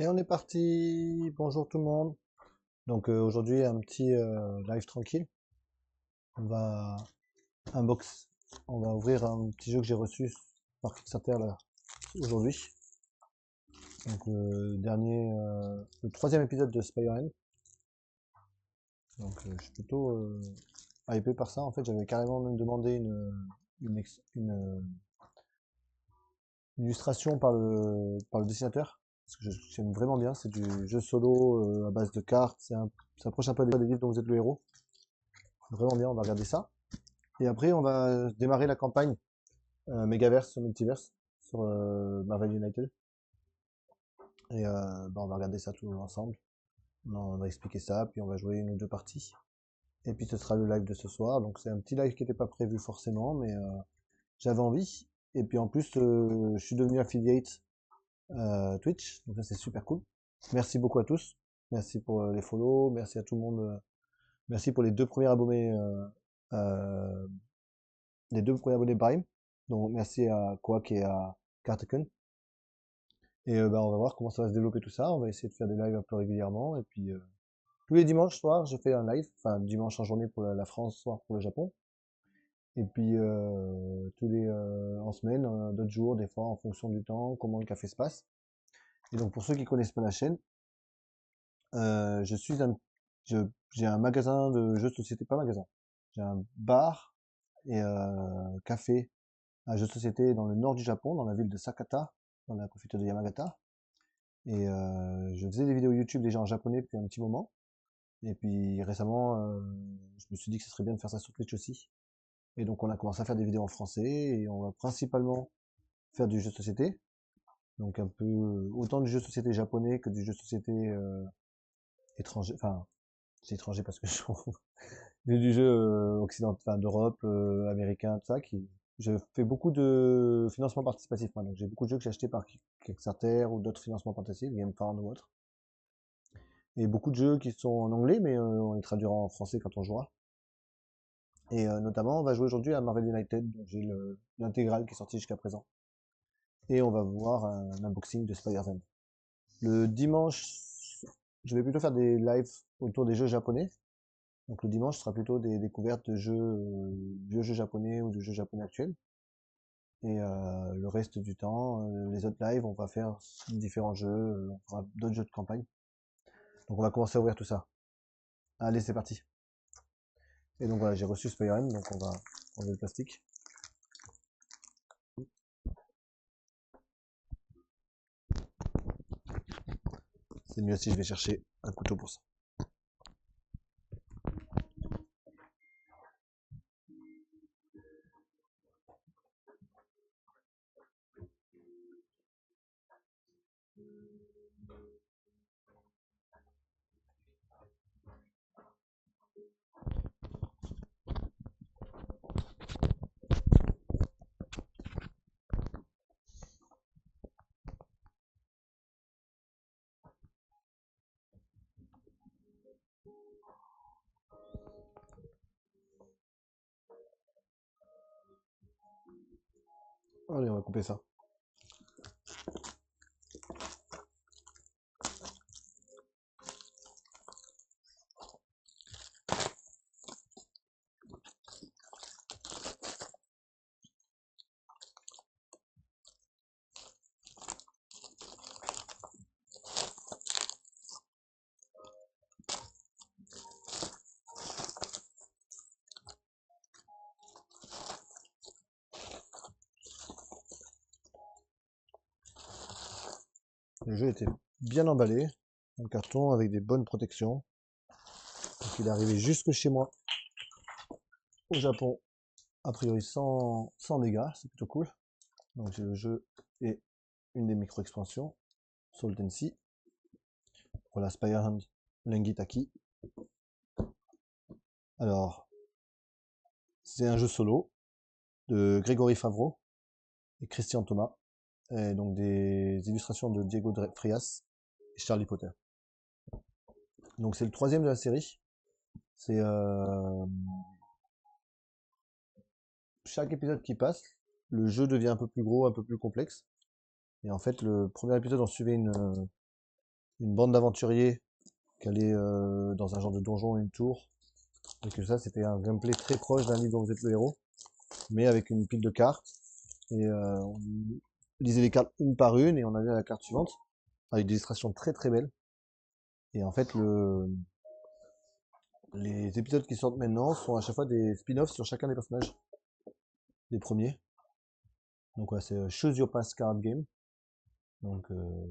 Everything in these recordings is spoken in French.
Et on est parti. Bonjour tout le monde. Donc aujourd'hui un petit live tranquille. On va unbox, on va ouvrir un petit jeu que j'ai reçu par Kickstarter là aujourd'hui. Donc le troisième épisode de Spider-Man. Donc je suis plutôt hypé par ça. En fait j'avais carrément même demandé une illustration par le dessinateur. Parce que j'aime vraiment bien. C'est du jeu solo à base de cartes. Ça approche un peu des livres dont vous êtes le héros. Vraiment bien, on va regarder ça. Et après, on va démarrer la campagne Megaverse sur Multiverse, sur Marvel United. Et on va regarder ça tout ensemble. On va expliquer ça, puis on va jouer une ou deux parties. Et puis ce sera le live de ce soir. Donc c'est un petit live qui n'était pas prévu forcément, mais j'avais envie. Et puis en plus, je suis devenu affiliate Twitch, donc ça c'est super cool. Merci beaucoup à tous. Merci pour les follow, merci à tout le monde. Merci pour les deux premiers abonnés, euh, Prime. Donc merci à Quack et à Karteken. Et on va voir comment ça va se développer tout ça. On va essayer de faire des lives un peu régulièrement. Et puis tous les dimanches soirs, je fais un live. Enfin, dimanche en journée pour la France, soir pour le Japon. Et puis en semaine, d'autres jours, des fois en fonction du temps, comment le café se passe. Et donc pour ceux qui connaissent pas la chaîne, euh, je suis un, je- j'ai un magasin de jeux de société, pas magasin. J'ai un bar et café à jeux de société dans le nord du Japon, dans la ville de Sakata, dans la préfecture de Yamagata. Et je faisais des vidéos YouTube déjà en japonais depuis un petit moment. Et puis récemment, je me suis dit que ce serait bien de faire ça sur Twitch aussi. Et donc on a commencé à faire des vidéos en français et on va principalement faire du jeu de société. Donc un peu autant du jeu de société japonais que du jeu de société étranger. Enfin, c'est étranger parce que du jeu occidental, enfin d'Europe, américain, tout ça. Je fais beaucoup de financement participatif, moi. Donc j'ai beaucoup de jeux que j'ai achetés par Kickstarter ou d'autres financements participatifs, GameFound ou autres. Et beaucoup de jeux qui sont en anglais, mais on les traduira en français quand on jouera. Et notamment, on va jouer aujourd'hui à Marvel United, donc j'ai l'intégrale qui est sortie jusqu'à présent. Et on va voir un unboxing de Spider-Man. Le dimanche, je vais plutôt faire des lives autour des jeux japonais. Donc le dimanche sera plutôt des découvertes de jeux, vieux jeux japonais ou de jeux japonais actuels. Et le reste du temps, les autres lives, on va faire différents jeux, on fera d'autres jeux de campagne. Donc on va commencer à ouvrir tout ça. Allez, c'est parti. Et donc voilà, j'ai reçu Spider-Man, donc on va enlever le plastique. C'est mieux si je vais chercher un couteau pour ça. Allez, on va couper ça. Le jeu était bien emballé, en carton avec des bonnes protections. Donc il est arrivé jusque chez moi, au Japon, a priori sans dégâts, c'est plutôt cool. Donc j'ai le jeu et une des micro-expansions, Salt and Sea. Voilà, Spider-Hand Lengitaki. Alors, c'est un jeu solo de Grégory Favreau et Christian Thomas. Et donc des illustrations de Diego Frias et Charlie Potter. Donc c'est le troisième de la série. C'est chaque épisode qui passe, le jeu devient un peu plus gros, un peu plus complexe. Et en fait, le premier épisode, on suivait une bande d'aventuriers qui allait dans un genre de donjon et une tour. Et que ça, c'était un gameplay très proche d'un livre dont vous êtes le héros, mais avec une pile de cartes. Et on lisait les cartes une par une et on allait à la carte suivante, avec des illustrations très très belles. Et en fait, les épisodes qui sortent maintenant sont à chaque fois des spin-offs sur chacun des personnages, les premiers. Donc ouais, c'est Choose Your Path Card Game. Donc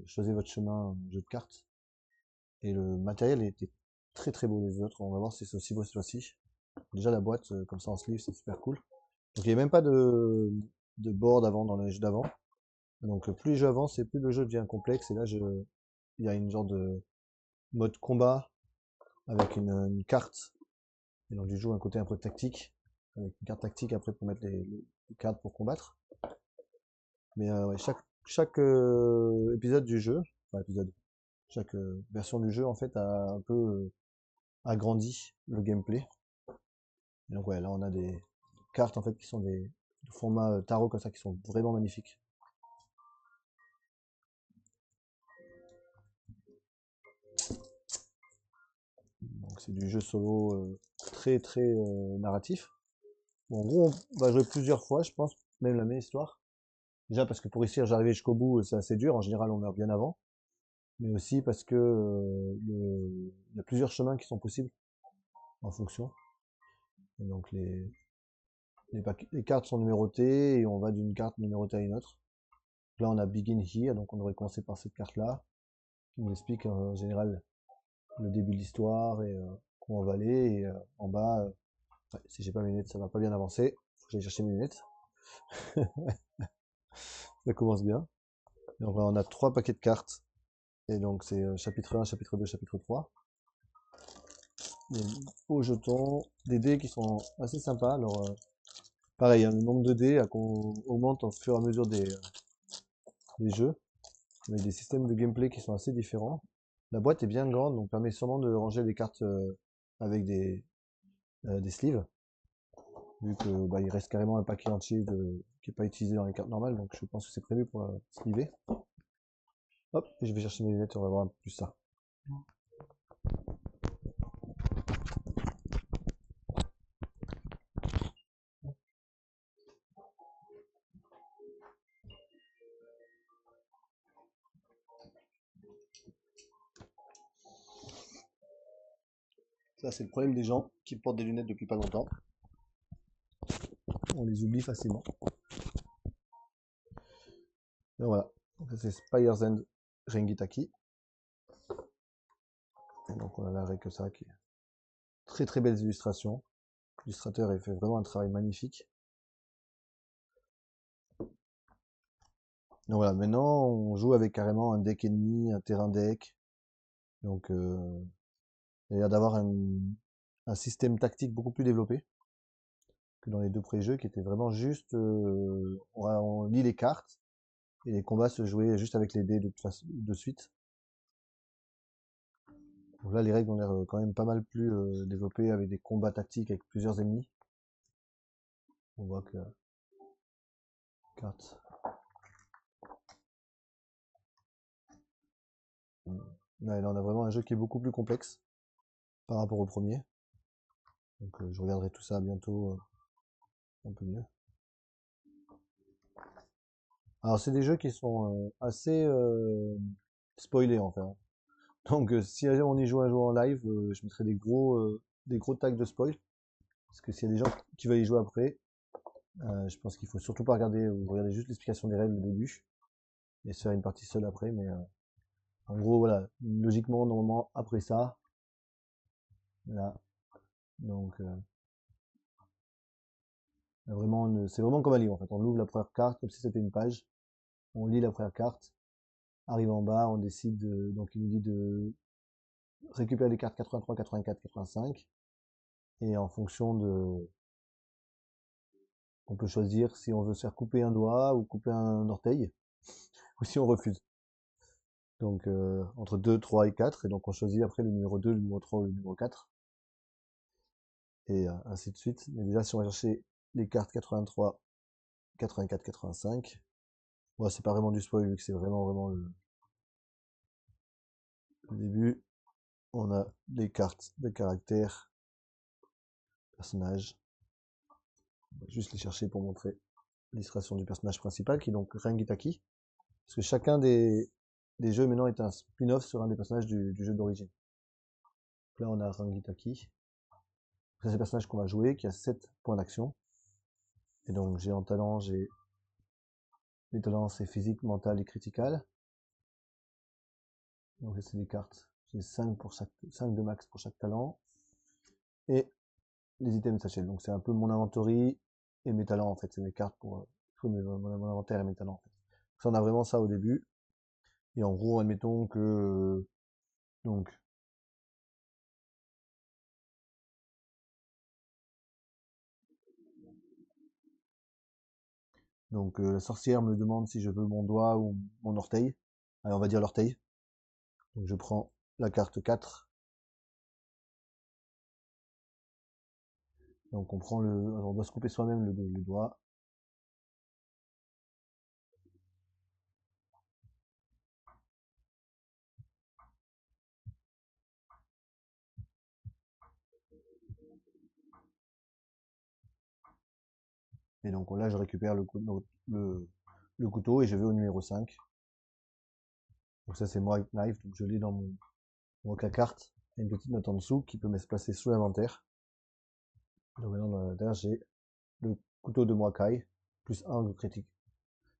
choisissez votre chemin, jeu de cartes. Et le matériel était très très beau les autres. On va voir si c'est aussi beau cette fois-ci. Déjà la boîte, comme ça en sleeve, c'est super cool. Donc il n'y a même pas de board avant dans les jeux d'avant. Donc plus les jeux avancent et plus le jeu devient complexe. Et là, il y a une genre de mode combat avec une carte. Et donc du joue un côté un peu tactique. Avec une carte tactique après pour mettre les cartes pour combattre. Mais ouais, chaque épisode du jeu, enfin épisode, chaque version du jeu en fait a un peu agrandi le gameplay. Et donc ouais, là on a des cartes en fait qui sont des formats tarot comme ça qui sont vraiment magnifiques. Donc c'est du jeu solo très très narratif. Bon, en gros, on va jouer plusieurs fois, je pense, même la même histoire. Déjà parce que pour réussir, j'arrive jusqu'au bout, c'est assez dur. En général, on meurt bien avant. Mais aussi parce que il y a plusieurs chemins qui sont possibles en fonction. Et donc les cartes sont numérotées et on va d'une carte numérotée à une autre. Là, on a Begin Here, donc on aurait commencé par cette carte-là, qui nous explique en général le début de l'histoire et où on va aller. Et en bas, ouais, si j'ai pas mes lunettes, ça va pas bien avancer. Faut que j'aille chercher mes lunettes. Ça commence bien. Et donc, on a 3 paquets de cartes. Et donc c'est chapitre 1, chapitre 2, chapitre 3. Des beaux jetons, des dés qui sont assez sympas. Alors pareil, hein, le nombre de dés qu'on augmente au fur et à mesure des jeux, avec des systèmes de gameplay qui sont assez différents. La boîte est bien grande, donc permet sûrement de ranger les cartes avec des sleeves, vu que bah, il reste carrément un paquet entier qui n'est pas utilisé dans les cartes normales, donc je pense que c'est prévu pour sleever. Hop, et je vais chercher mes lunettes et on va voir un peu plus ça. Ça, c'est le problème des gens qui portent des lunettes depuis pas longtemps. On les oublie facilement. Et voilà. Donc ça, c'est Spire's End Rengitaki. Et donc on a la règle ça qui est très très belles illustrations. L'illustrateur a fait vraiment un travail magnifique. Donc voilà, maintenant on joue avec carrément un deck ennemi, un terrain deck. Donc il y a l'air d'avoir un système tactique beaucoup plus développé que dans les deux pré-jeux qui étaient vraiment juste on lit les cartes et les combats se jouaient juste avec les dés de suite. Donc là les règles ont l'air quand même pas mal plus développées avec des combats tactiques avec plusieurs ennemis. On voit que carte. Ouais, là on a vraiment un jeu qui est beaucoup plus complexe par rapport au premier. Donc je regarderai tout ça bientôt un peu mieux. Alors c'est des jeux qui sont assez spoilés en fait. Donc si on y joue un jour en live, je mettrai des gros tags de spoil. Parce que s'il y a des gens qui veulent y jouer après, je pense qu'il faut surtout pas regarder, ou regarder juste l'explication des règles au début. Et se faire une partie seule après, mais en gros voilà, logiquement, normalement, après ça, là, donc vraiment, c'est vraiment comme un livre en fait. On ouvre la première carte comme si c'était une page, on lit la première carte, arrive en bas, on décide donc il nous dit de récupérer les cartes 83, 84, 85, et en fonction de, on peut choisir si on veut se faire couper un doigt ou couper un orteil, ou si on refuse. Donc entre 2, 3 et 4, et donc on choisit après le numéro 2, le numéro 3 ou le numéro 4, et ainsi de suite. Mais déjà si on va chercher les cartes 83, 84, 85, bon, c'est pas vraiment du spoil vu que c'est vraiment Au début, on a les cartes de caractère, personnage. On va juste les chercher pour montrer l'illustration du personnage principal, qui est donc Rangitaki. Parce que chacun des jeux maintenant est un spin-off sur un des personnages du jeu d'origine. Là, on a Rangitaki. C'est le personnage qu'on va jouer, qui a 7 points d'action. Et donc, j'ai en talent, j'ai les talents, c'est physique, mental et critical. Donc, c'est des cartes. J'ai 5 de max pour chaque talent. Et les items sachets. Donc, c'est un peu mon inventory et mes talents, en fait. C'est mes cartes pour mon inventaire et mes talents, en fait. Donc, on a vraiment ça au début. Et en gros, admettons que, la sorcière me demande si je veux mon doigt ou mon orteil. Allez, on va dire l'orteil. Donc, je prends la carte 4. Donc, on doit se couper soi-même le doigt. Et donc là, je récupère le couteau et je vais au numéro 5. Donc ça, c'est moi avec Knife. Donc je l'ai dans mon carte. Il y a une petite note en dessous qui peut me se placer sous l'inventaire. Donc maintenant, dans l'inventaire, j'ai le couteau de Muakai, plus 1 de critique.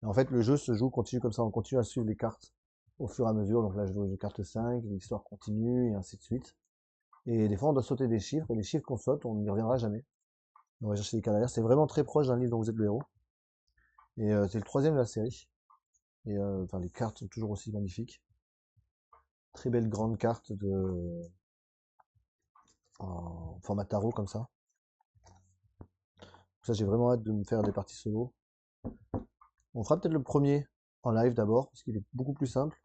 Et en fait, le jeu se joue continue comme ça. On continue à suivre les cartes au fur et à mesure. Donc là, je joue les cartes 5, l'histoire continue, et ainsi de suite. Et des fois, on doit sauter des chiffres. Et les chiffres qu'on saute, on n'y reviendra jamais. On va chercher des cartes derrière. C'est vraiment très proche d'un livre dont vous êtes le héros. Et c'est le 3e de la série. Et enfin, les cartes sont toujours aussi magnifiques. Très belle grande carte en format tarot comme ça. Ça, j'ai vraiment hâte de me faire des parties solo. On fera peut-être le premier en live d'abord, parce qu'il est beaucoup plus simple.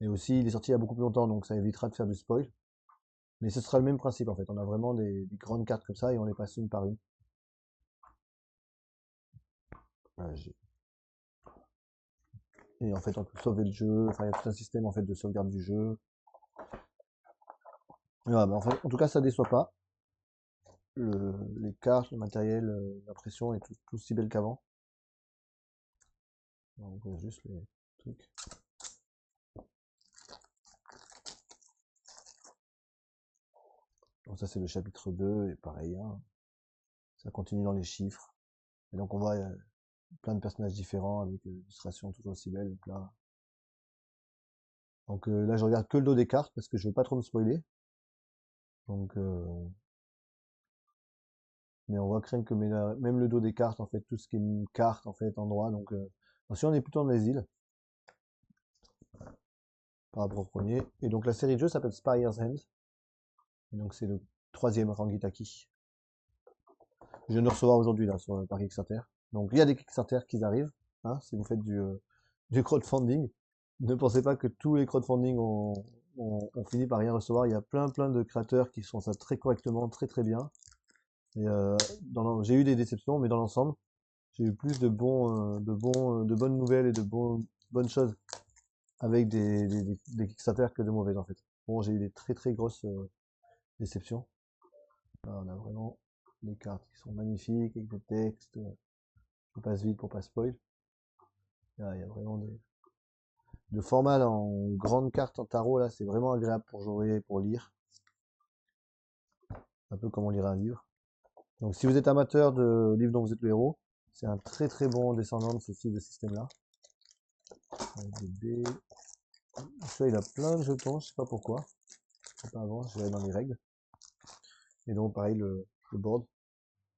Et aussi, il est sorti il y a beaucoup plus longtemps, donc ça évitera de faire du spoil. Mais ce sera le même principe en fait. On a vraiment des grandes cartes comme ça et on les passe une par une. Voilà, et en fait, on peut sauver le jeu. Enfin, il y a tout un système en fait de sauvegarde du jeu. Et voilà, en fait, en tout cas, ça déçoit pas. Les cartes, le matériel, l'impression est tout aussi belle qu'avant. On voit juste les trucs. Donc ça c'est le chapitre 2 et pareil, hein, ça continue dans les chiffres. Et donc on voit plein de personnages différents avec des illustrations toujours aussi belles. Donc là je regarde que le dos des cartes parce que je veux pas trop me spoiler. Donc mais on voit que rien que même le dos des cartes en fait, tout ce qui est une carte en fait endroit. Donc ensuite on est plutôt dans les îles par rapport au premier. Et donc la série de jeux s'appelle Spire's Hand. Et donc c'est le 3e Rangitaki. Je viens de recevoir aujourd'hui là sur par Kickstarter. Donc il y a des Kickstarter qui arrivent, hein, si vous faites du crowdfunding. Ne pensez pas que tous les crowdfunding ont fini par rien recevoir. Il y a plein de créateurs qui font ça très correctement, très bien. Et j'ai eu des déceptions, mais dans l'ensemble, j'ai eu plus de bonnes nouvelles et bonnes choses avec des Kickstarter que de mauvaises en fait. Bon, j'ai eu des très grosses déceptions. Là, on a vraiment des cartes qui sont magnifiques avec des textes. Je passe vite pour pas spoil. Il y a vraiment le format là, en grande carte en tarot là, c'est vraiment agréable pour jouer et pour lire. Un peu comme on lirait un livre. Donc si vous êtes amateur de livres dont vous êtes le héros, c'est un très bon descendant de ce type de système là. Celui-là, il a plein de jetons, je sais pas pourquoi. Je sais pas avant, je vais dans les règles. Et donc pareil le board.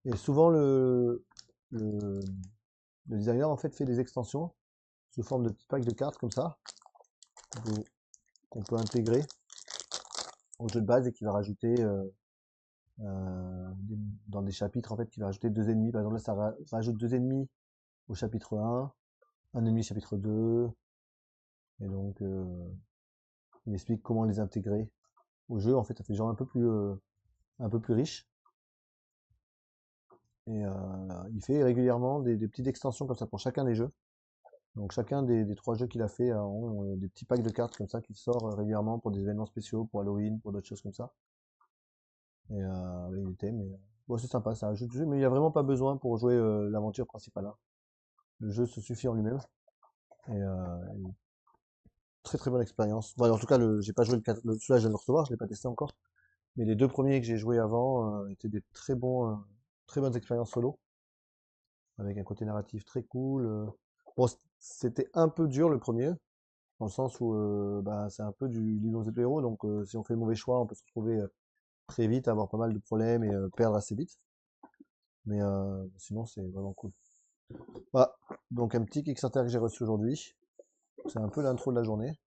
Et souvent le designer en fait fait des extensions sous forme de petits packs de cartes comme ça qu'on peut intégrer au jeu de base et qui va rajouter dans des chapitres en fait qui va rajouter 2 ennemis. Par exemple là ça rajoute 2 ennemis au chapitre 1, un ennemi chapitre 2, et donc il explique comment les intégrer au jeu. En fait ça fait genre un peu plus riche. Et il fait régulièrement des petites extensions comme ça pour chacun des jeux. Donc chacun des 3 jeux qu'il a fait ont des petits packs de cartes comme ça qui sortent régulièrement pour des événements spéciaux, pour Halloween, pour d'autres choses comme ça. Et avec des thèmes. Bon, c'est sympa, c'est un jeu de jeu, mais il n'y a vraiment pas besoin pour jouer l'aventure principale, hein. Le jeu se suffit en lui-même. Et très très bonne expérience. Bon, en tout cas, j'ai pas joué celui-là, je viens de le recevoir, je l'ai pas testé encore. Mais les 2 premiers que j'ai joués avant étaient des très bonnes expériences solo, avec un côté narratif très cool. Bon, c'était un peu dur le premier, dans le sens où bah, c'est un peu du Lilo Z héros, donc si on fait le mauvais choix, on peut se retrouver très vite, avoir pas mal de problèmes et perdre assez vite. Mais sinon, c'est vraiment cool. Voilà, donc un petit Kickstarter que j'ai reçu aujourd'hui. C'est un peu l'intro de la journée.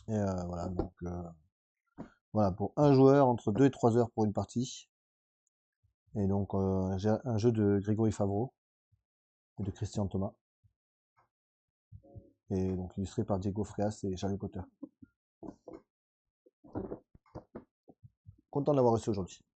Et voilà, donc voilà, pour un joueur, entre 2 et 3 heures pour une partie. Et donc j'ai un jeu de Grégory Favreau et de Christian Thomas. Et donc illustré par Diego Freas et Charlie Potter. Content de l'avoir reçu aujourd'hui.